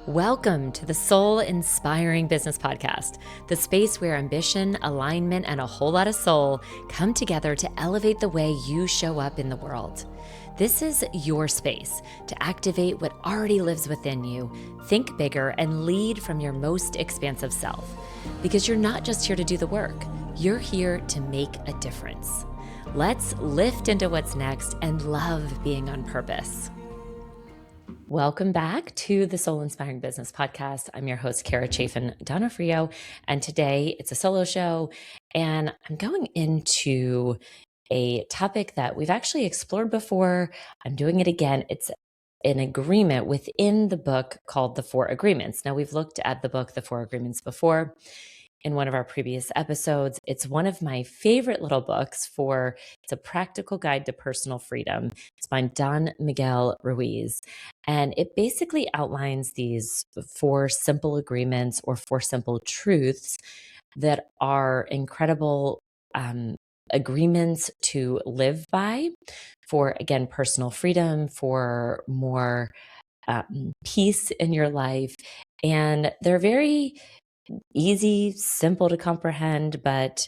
Welcome to the Soul Inspiring Business Podcast, the space where ambition, alignment, and a whole lot of soul come together to elevate the way you show up in the world. This is your space to activate what already lives within you, think bigger, and lead from your most expansive self. Because you're not just here to do the work, you're here to make a difference. Let's lift into what's next and love being on purpose. Welcome back to the Soul Inspiring Business Podcast. I'm your host, Chaffin Donofrio, and today it's a solo show, and I'm going into a topic that we've actually explored before. I'm doing it again. It's an agreement within the book called The Four Agreements. Now, we've looked at the book, The Four Agreements, before in one of our previous episodes. It's one of my favorite little books it's a practical guide to personal freedom. It's by Don Miguel Ruiz. And it basically outlines these four simple agreements or four simple truths that are incredible agreements to live by for, again, personal freedom, for more peace in your life. And they're very easy, simple to comprehend, but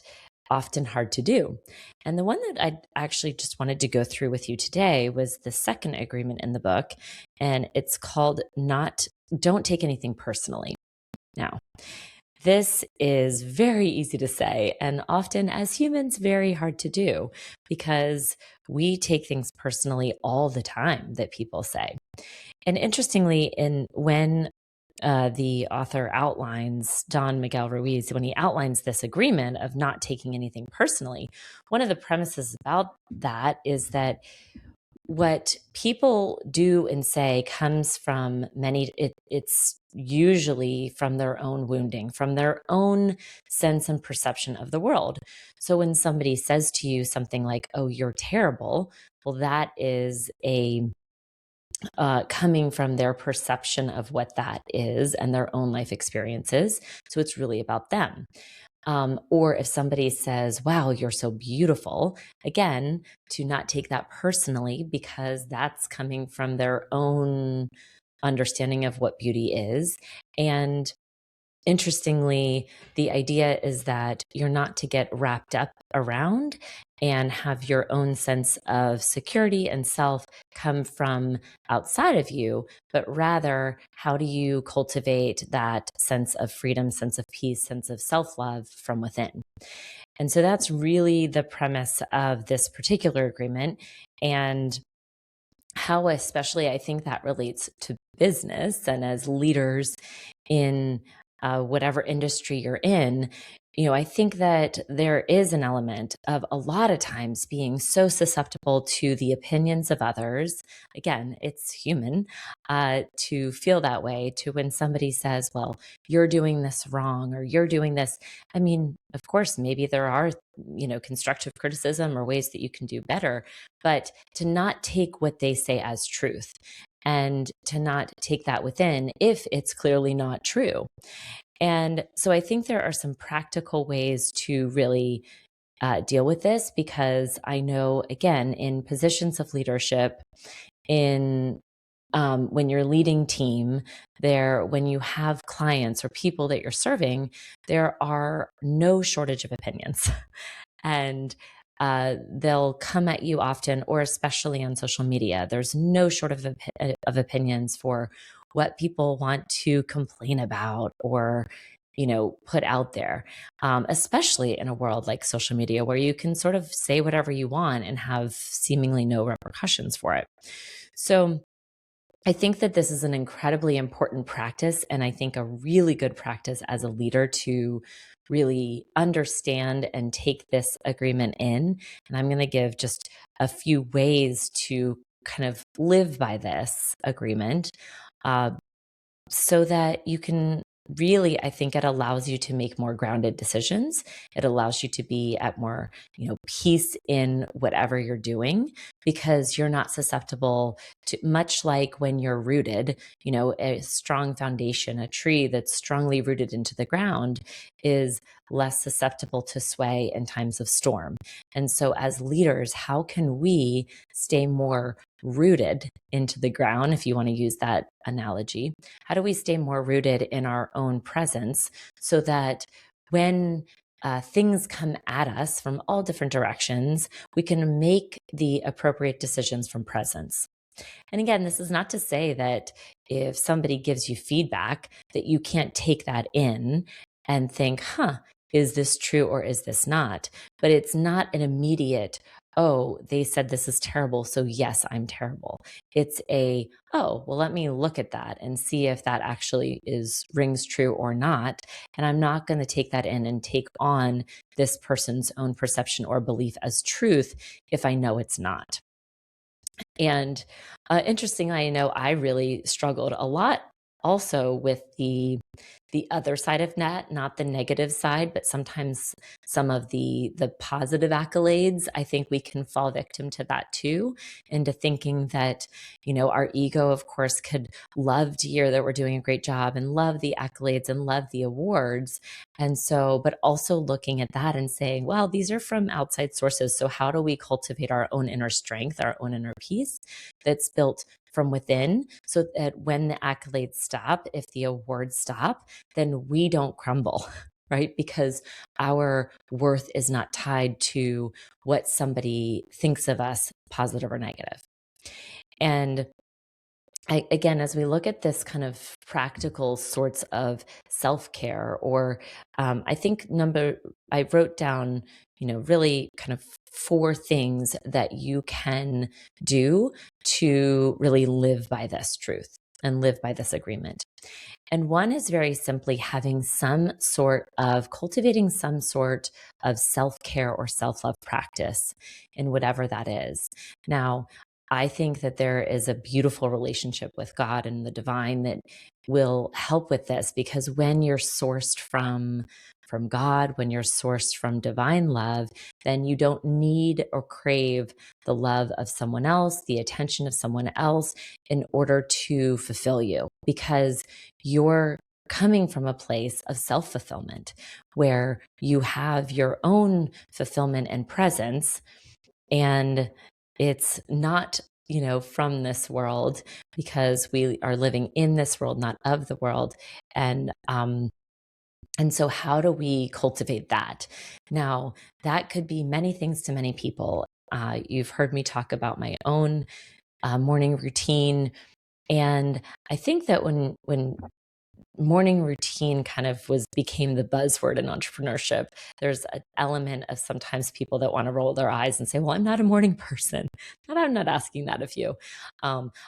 often hard to do. And the one that I actually just wanted to go through with you today was the second agreement in the book, and it's called Don't Take Anything Personally. Now, this is very easy to say, and often as humans, very hard to do, because we take things personally all the time that people say. And interestingly, when the author outlines, Don Miguel Ruiz, when he outlines this agreement of not taking anything personally, one of the premises about that is that what people do and say comes from it's usually from their own wounding, from their own sense and perception of the world. So when somebody says to you something like, "Oh, you're terrible," well, that is coming from their perception of what that is and their own life experiences. So it's really about them. Or if somebody says, "Wow, you're so beautiful," again, to not take that personally, because that's coming from their own understanding of what beauty is. And interestingly, the idea is that you're not to get wrapped up around and have your own sense of security and self come from outside of you, but rather, how do you cultivate that sense of freedom, sense of peace, sense of self-love from within? And so that's really the premise of this particular agreement, and how especially I think that relates to business and as leaders in whatever industry you're in. I think that there is an element of a lot of times being so susceptible to the opinions of others. Again, it's human to feel that way, to when somebody says, "Well, you're doing this wrong," or "You're doing this." I mean, of course, maybe there are, constructive criticism or ways that you can do better, but to not take what they say as truth and to not take that within if it's clearly not true. And so I think there are some practical ways to really deal with this, because I know, again, in positions of leadership, in when you're leading team there, when you have clients or people that you're serving, there are no shortage of opinions. And they'll come at you often, or especially on social media. There's no shortage of opinions for what people want to complain about or put out there, especially in a world like social media, where you can sort of say whatever you want and have seemingly no repercussions for it. So I think that this is an incredibly important practice, and I think a really good practice as a leader to really understand and take this agreement in. And I'm going to give just a few ways to kind of live by this agreement, so that you can really, I think it allows you to make more grounded decisions. It allows you to be at more, peace in whatever you're doing, because you're not susceptible to, much like when you're rooted, a strong foundation, a tree that's strongly rooted into the ground is less susceptible to sway in times of storm. And so as leaders, how can we stay more rooted into the ground, if you want to use that analogy? How do we stay more rooted in our own presence so that when things come at us from all different directions, we can make the appropriate decisions from presence? And again, this is not to say that if somebody gives you feedback that you can't take that in and think, is this true or is this not? But it's not an immediate, oh, they said this is terrible, so yes, I'm terrible. It's oh, well, let me look at that and see if that actually rings true or not. And I'm not going to take that in and take on this person's own perception or belief as truth if I know it's not. And interestingly, I know I really struggled a lot also with the other side of that, not the negative side, but sometimes some of the positive accolades. I think we can fall victim to that too, into thinking that, our ego, of course, could love to hear that we're doing a great job and love the accolades and love the awards. And so, but also looking at that and saying, well, these are from outside sources. So how do we cultivate our own inner strength, our own inner peace that's built from within, so that when the accolades stop, if the awards stop, then we don't crumble, right? Because our worth is not tied to what somebody thinks of us, positive or negative. And again, as we look at this kind of practical sorts of self-care, or I think I wrote down, really kind of 4 things that you can do to really live by this truth and live by this agreement. And one is very simply cultivating some sort of self-care or self-love practice in whatever that is. Now, I think that there is a beautiful relationship with God and the divine that will help with this, because when you're sourced from God, when you're sourced from divine love, then you don't need or crave the love of someone else, the attention of someone else in order to fulfill you, because you're coming from a place of self-fulfillment where you have your own fulfillment and presence, and it's not, from this world, because we are living in this world, not of the world. And so how do we cultivate that? Now, that could be many things to many people. You've heard me talk about my own morning routine. And I think that when morning routine kind of became the buzzword in entrepreneurship, there's an element of sometimes people that want to roll their eyes and say, well, I'm not a morning person. And I'm not asking that of you.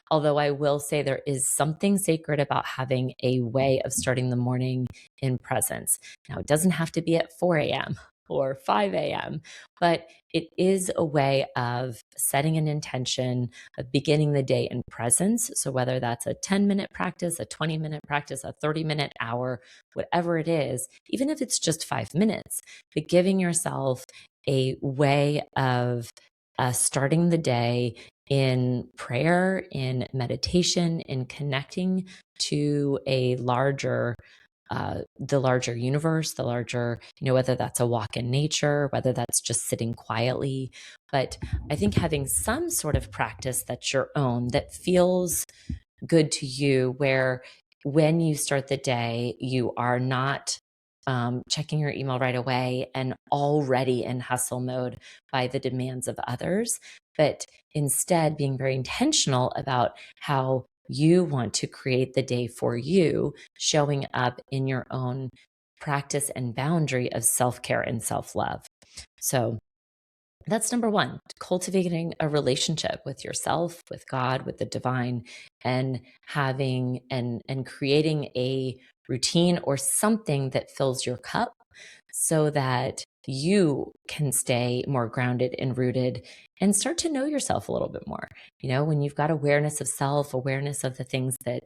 Although I will say there is something sacred about having a way of starting the morning in presence. Now, it doesn't have to be at 4 a.m. or 5 a.m., but it is a way of setting an intention of beginning the day in presence. So whether that's a 10-minute practice, a 20-minute practice, a 30-minute hour, whatever it is, even if it's just 5 minutes, but giving yourself a way of starting the day in prayer, in meditation, in connecting to the larger universe, the larger, whether that's a walk in nature, whether that's just sitting quietly. But I think having some sort of practice that's your own, that feels good to you, where when you start the day, you are not checking your email right away and already in hustle mode by the demands of others, but instead being very intentional about how you want to create the day for you, showing up in your own practice and boundary of self-care and self-love. So that's number 1, cultivating a relationship with yourself, with God, with the divine, and having and creating a routine or something that fills your cup so that you can stay more grounded and rooted and start to know yourself a little bit more. When you've got awareness of self, awareness of the things that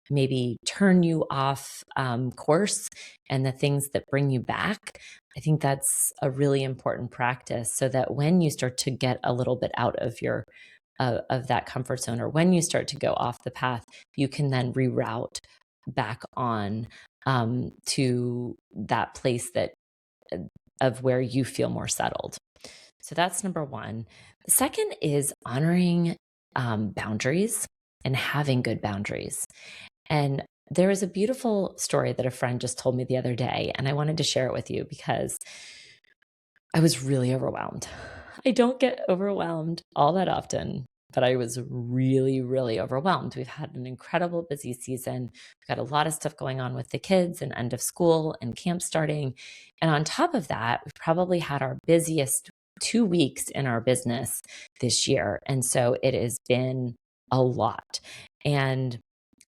maybe turn you off course and the things that bring you back, I think that's a really important practice, so that when you start to get a little bit out of your of that comfort zone, or when you start to go off the path, you can then reroute back on to that place of where you feel more settled. So that's number 1. The second is honoring boundaries and having good boundaries. And there is a beautiful story that a friend just told me the other day, and I wanted to share it with you because I was really overwhelmed. I don't get overwhelmed all that often, but I was really, really overwhelmed. We've had an incredible busy season. We've got a lot of stuff going on with the kids and end of school and camp starting. And on top of that, we've probably had our busiest 2 weeks in our business this year. And so it has been a lot. And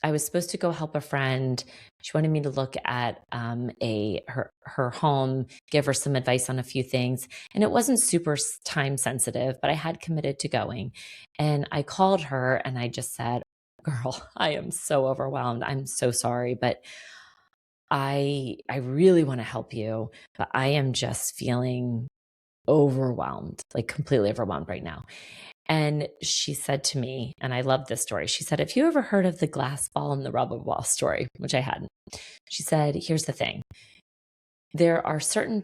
I was supposed to go help a friend. She wanted me to look at her home, give her some advice on a few things, and it wasn't super time sensitive, but I had committed to going. And I called her and I just said, "Girl, I am so overwhelmed. I'm so sorry, but I really want to help you, but I am just feeling overwhelmed, like completely overwhelmed right now." And she said to me, and I love this story. She said, "Have you ever heard of the glass ball and the rubber ball story?" Which I hadn't. She said, "Here's the thing. There are certain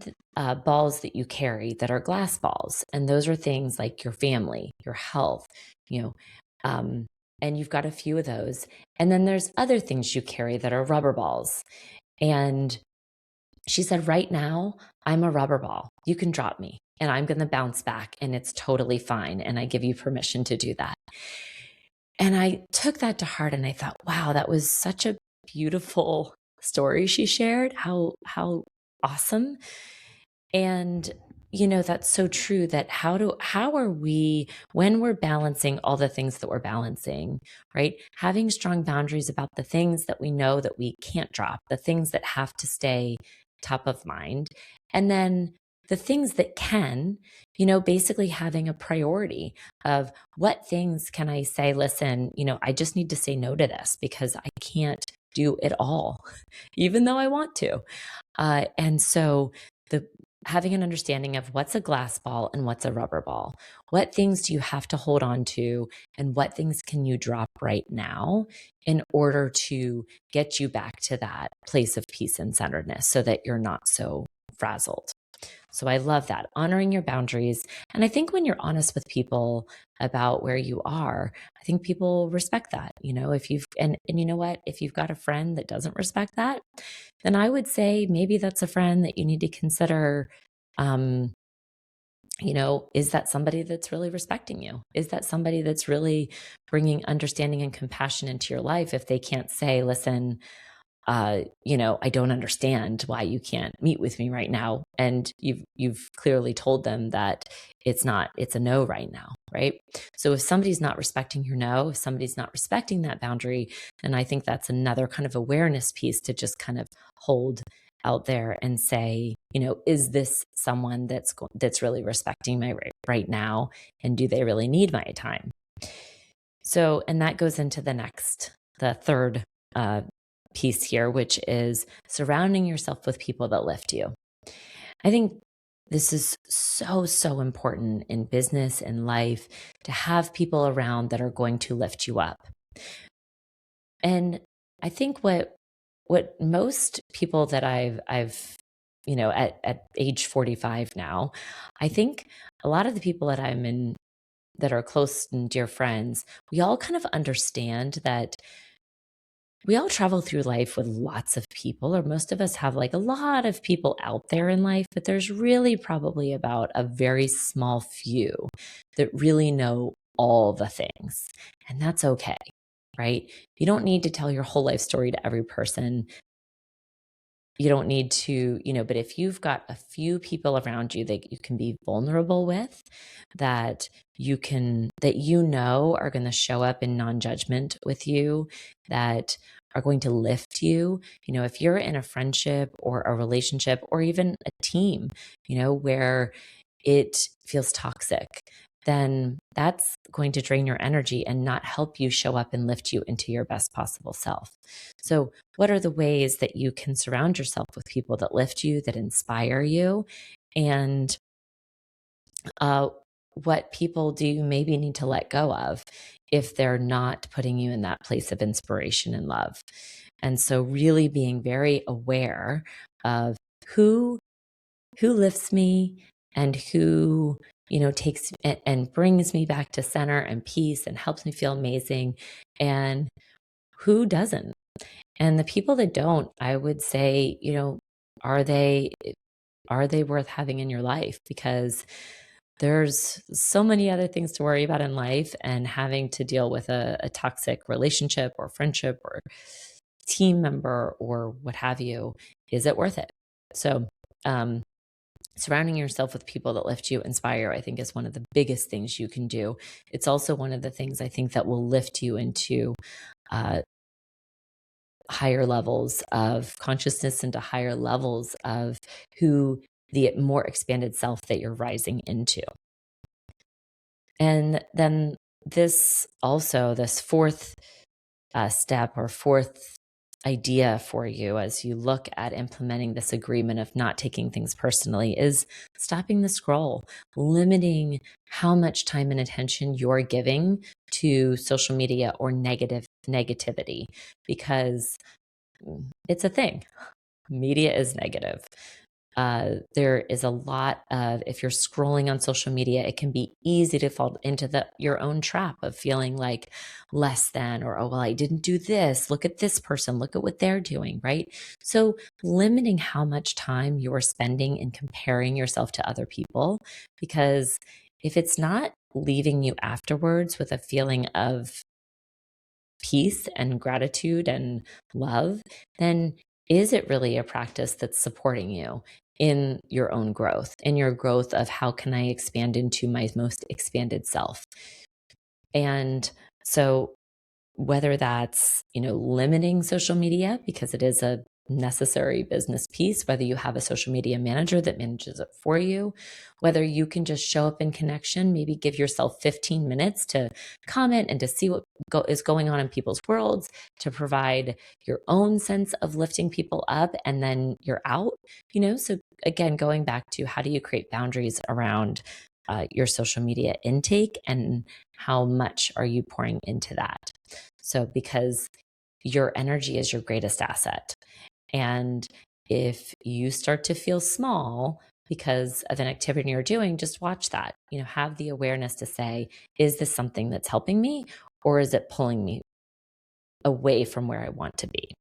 balls that you carry that are glass balls. And those are things like your family, your health, you know, and you've got a few of those. And then there's other things you carry that are rubber balls." And she said, "Right now, I'm a rubber ball. You can drop me and I'm going to bounce back and it's totally fine. And I give you permission to do that." And I took that to heart and I thought, wow, that was such a beautiful story she shared. How awesome. And that's so true that how are we when we're balancing all the things that we're balancing, right? Having strong boundaries about the things that we know that we can't drop, the things that have to stay top of mind, and then the things that can, basically having a priority of what things can I say, listen, I just need to say no to this because I can't do it all, even though I want to. And so the having an understanding of what's a glass ball and what's a rubber ball. What things do you have to hold on to and what things can you drop right now in order to get you back to that place of peace and centeredness so that you're not so frazzled. So I love that, honoring your boundaries. And I think when you're honest with people about where you are, I think people respect that. If you've, and you know what, if you've got a friend that doesn't respect that, then I would say maybe that's a friend that you need to consider. Um, is that somebody that's really respecting you? Is that somebody that's really bringing understanding and compassion into your life if they can't say, listen, I don't understand why you can't meet with me right now. And you've clearly told them that it's a no right now, right? So if somebody's not respecting your no, if somebody's not respecting that boundary, then I think that's another kind of awareness piece to just kind of hold out there and say, is this someone that's really respecting my right now? And do they really need my time? So, and that goes into the third piece here, which is surrounding yourself with people that lift you. I think this is so, so important in business and life to have people around that are going to lift you up. And I think what most people that I've at age 45 now, I think a lot of the people that I'm in that are close and dear friends, we all kind of understand that we all travel through life with lots of people, or most of us have like a lot of people out there in life, but there's really probably about a very small few that really know all the things. And that's okay, right? You don't need to tell your whole life story to every person. You don't need to, but if you've got a few people around you that you can be vulnerable with, that are going to show up in non-judgment with you, that are going to lift you. If you're in a friendship or a relationship or even a team, where it feels toxic, then that's going to drain your energy and not help you show up and lift you into your best possible self. So, what are the ways that you can surround yourself with people that lift you, that inspire you? And what people do you maybe need to let go of if they're not putting you in that place of inspiration and love? And so, really being very aware of who lifts me and who takes and brings me back to center and peace and helps me feel amazing. And who doesn't? And the people that don't, I would say, are they worth having in your life? Because there's so many other things to worry about in life, and having to deal with a toxic relationship or friendship or team member or what have you, is it worth it? So, surrounding yourself with people that lift you, inspire, I think is one of the biggest things you can do. It's also one of the things I think that will lift you into uh, higher levels of consciousness, into higher levels of who the more expanded self that you're rising into. And then this fourth step or fourth idea for you as you look at implementing this agreement of not taking things personally is stopping the scroll, limiting how much time and attention you're giving to social media or negativity, because it's a thing. Media is negative. There is a lot of, if you're scrolling on social media, it can be easy to fall into your own trap of feeling like less than, or, oh, well, I didn't do this. Look at this person. Look at what they're doing, right? So limiting how much time you're spending in comparing yourself to other people, because if it's not leaving you afterwards with a feeling of peace and gratitude and love, then is it really a practice that's supporting you in your own growth, in your growth of how can I expand into my most expanded self? And so whether that's, limiting social media because it is a necessary business piece, whether you have a social media manager that manages it for you, whether you can just show up in connection, maybe give yourself 15 minutes to comment and to see what is going on in people's worlds, to provide your own sense of lifting people up, and then you're out, so again, going back to how do you create boundaries around your social media intake, and how much are you pouring into that? So, because your energy is your greatest asset. And if you start to feel small because of an activity you're doing, just watch that. Have the awareness to say, is this something that's helping me, or is it pulling me away from where I want to be?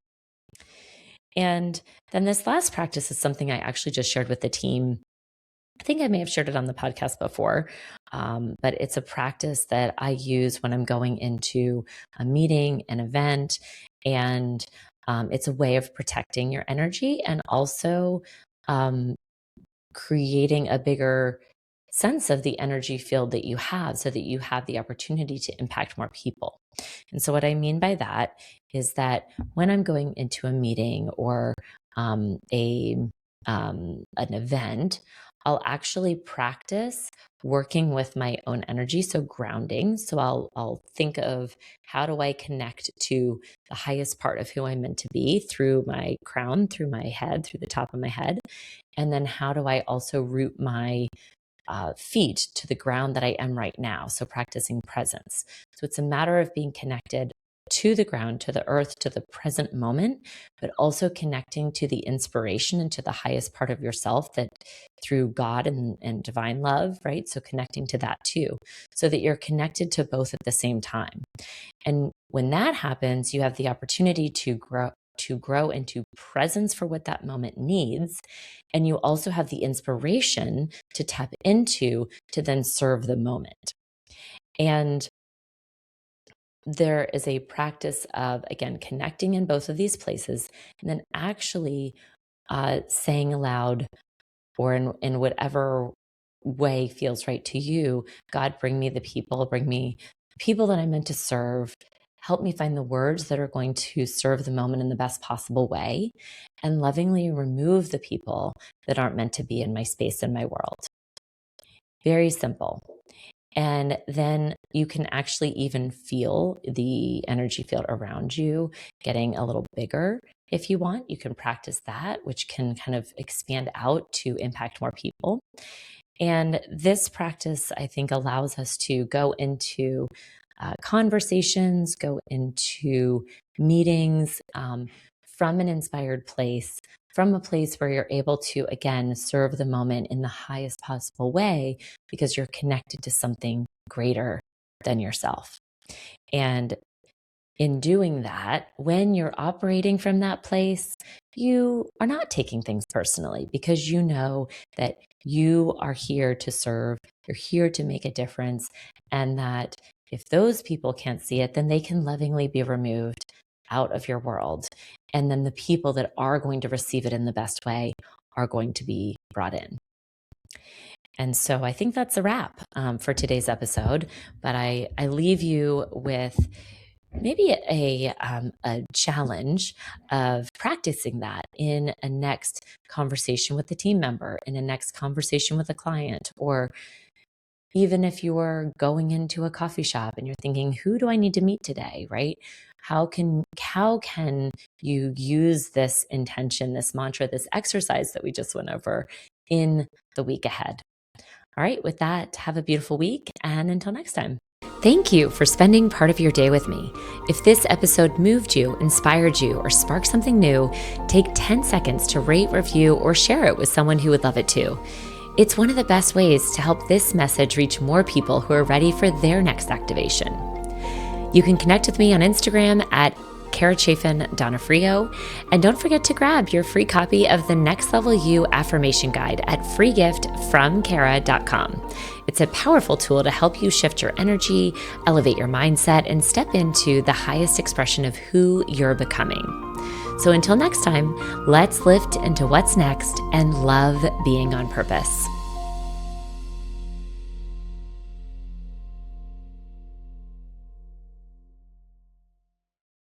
And then this last practice is something I actually just shared with the team. I think I may have shared it on the podcast before, but it's a practice that I use when I'm going into a meeting, an event, and it's a way of protecting your energy and also um, creating a bigger sense of the energy field that you have, so that you have the opportunity to impact more people. And so what I mean by that is that when I'm going into a meeting or an event, I'll actually practice working with my own energy, so grounding. So I'll think of, how do I connect to the highest part of who I'm meant to be through my crown, through my head, through the top of my head, and then how do I also root my feet to the ground that I am right now. So practicing presence. So it's a matter of being connected to the ground, to the earth, to the present moment, but also connecting to the inspiration and to the highest part of yourself, that through God and divine love, right? So connecting to that too, so that you're connected to both at the same time. And when that happens, you have the opportunity to grow into presence for what that moment needs. And you also have the inspiration to tap into, to then serve the moment. And there is a practice of, again, connecting in both of these places, and then actually saying aloud, or in whatever way feels right to you, God, bring me the people, bring me people that I'm meant to serve. Help me find the words that are going to serve the moment in the best possible way, and lovingly remove the people that aren't meant to be in my space and my world. Very simple. And then you can actually even feel the energy field around you getting a little bigger. If you want, you can practice that, which can kind of expand out to impact more people. And this practice, I think, allows us to go into conversations, go into meetings from an inspired place, from a place where you're able to, again, serve the moment in the highest possible way because you're connected to something greater than yourself. And in doing that, when you're operating from that place, you are not taking things personally because you know that you are here to serve, you're here to make a difference, and that if those people can't see it, then they can lovingly be removed out of your world. And then the people that are going to receive it in the best way are going to be brought in. And so I think that's a wrap for today's episode. But I leave you with maybe a challenge of practicing that in a next conversation with a team member, in a next conversation with a client, or even if you're going into a coffee shop and you're thinking, who do I need to meet today, right? How can you use this intention, this mantra, this exercise that we just went over in the week ahead? All right, with that, have a beautiful week, and until next time. Thank you for spending part of your day with me. If this episode moved you, inspired you, or sparked something new, take 10 seconds to rate, review, or share it with someone who would love it too. It's one of the best ways to help this message reach more people who are ready for their next activation. You can connect with me on Instagram at Chaffin Donofrio, and don't forget to grab your free copy of the Next Level You Affirmation Guide at freegiftfromkara.com. It's a powerful tool to help you shift your energy, elevate your mindset, and step into the highest expression of who you're becoming. So until next time, let's lift into what's next and love being on purpose.